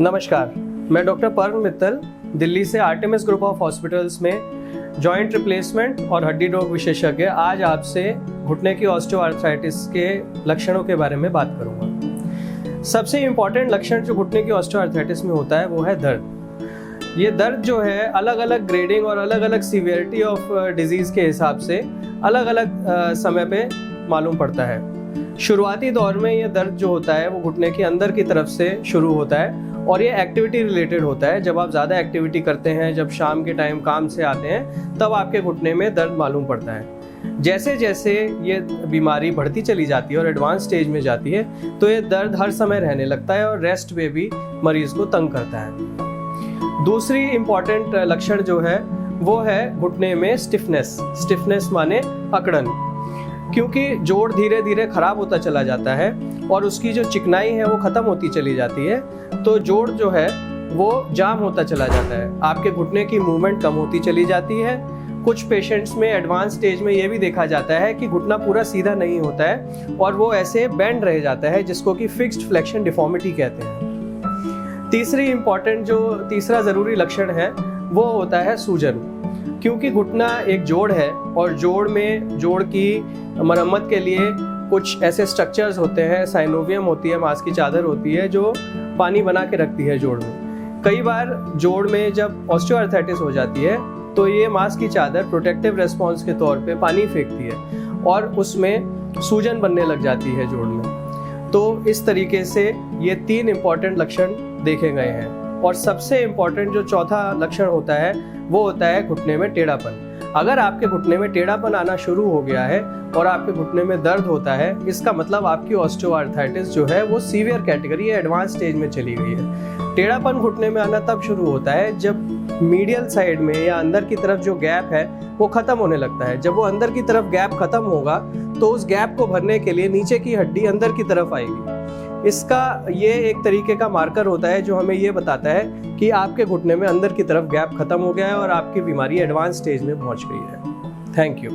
नमस्कार, मैं डॉक्टर परम मित्तल दिल्ली से आर्टेमिस ग्रुप ऑफ हॉस्पिटल्स में जॉइंट रिप्लेसमेंट और हड्डी रोग विशेषज्ञ आज आपसे घुटने की ऑस्टियोआर्थराइटिस के लक्षणों के बारे में बात करूंगा। सबसे इम्पॉर्टेंट लक्षण जो घुटने की ऑस्टियोआर्थराइटिस में होता है वो है दर्द। ये दर्द जो है अलग अलग ग्रेडिंग और अलग अलग सीवियरिटी ऑफ डिजीज़ के हिसाब से अलग अलग समय पे मालूम पड़ता है। शुरुआती दौर में ये दर्द जो होता है वो घुटने के अंदर की तरफ से शुरू होता है और ये एक्टिविटी रिलेटेड होता है। जब आप ज़्यादा एक्टिविटी करते हैं, जब शाम के टाइम काम से आते हैं, तब आपके घुटने में दर्द मालूम पड़ता है। जैसे जैसे ये बीमारी बढ़ती चली जाती है और एडवांस स्टेज में जाती है तो ये दर्द हर समय रहने लगता है और रेस्ट में भी मरीज को तंग करता है। दूसरी इम्पॉर्टेंट लक्षण जो है वो है घुटने में स्टिफनेस माने अकड़न। क्योंकि जोड़ धीरे धीरे खराब होता चला जाता है और उसकी जो चिकनाई है वो ख़त्म होती चली जाती है, तो जोड़ जो है वो जाम होता चला जाता है। आपके घुटने की मूवमेंट कम होती चली जाती है। कुछ पेशेंट्स में एडवांस स्टेज में ये भी देखा जाता है कि घुटना पूरा सीधा नहीं होता है और वो ऐसे बेंड रह जाता है, जिसको कि फिक्स्ड फ्लेक्शन डिफॉर्मिटी कहते हैं। तीसरा ज़रूरी लक्षण है वो होता है सूजन। क्योंकि घुटना एक जोड़ है और जोड़ की मरम्मत के लिए कुछ ऐसे स्ट्रक्चर्स होते हैं, साइनोवियम होती है, मांस की चादर होती है जो पानी बना के रखती है जोड़ में। कई बार जोड़ में जब ऑस्टियोआर्थराइटिस हो जाती है तो ये मांस की चादर प्रोटेक्टिव रेस्पॉन्स के तौर पे पानी फेंकती है और उसमें सूजन बनने लग जाती है जोड़ में। तो इस तरीके से ये 3 इम्पॉर्टेंट लक्षण देखे गए हैं। और सबसे इम्पॉर्टेंट जो चौथा लक्षण होता है वो होता है घुटने में टेढ़ापन। अगर आपके घुटने में टेढ़ापन आना शुरू हो गया है और आपके घुटने में दर्द होता है, इसका मतलब आपकी ऑस्टियोआर्थराइटिस जो है वो सीवियर कैटेगरी या एडवांस स्टेज में चली गई है। टेढ़ापन घुटने में आना तब शुरू होता है जब मीडियल साइड में या अंदर की तरफ जो गैप है वो खत्म होने लगता है। जब वो अंदर की तरफ गैप खत्म होगा तो उस गैप को भरने के लिए नीचे की हड्डी अंदर की तरफ आएगी। इसका ये एक तरीके का मार्कर होता है जो हमें ये बताता है कि आपके घुटने में अंदर की तरफ गैप खत्म हो गया है और आपकी बीमारी एडवांस स्टेज में पहुंच गई है। Thank you.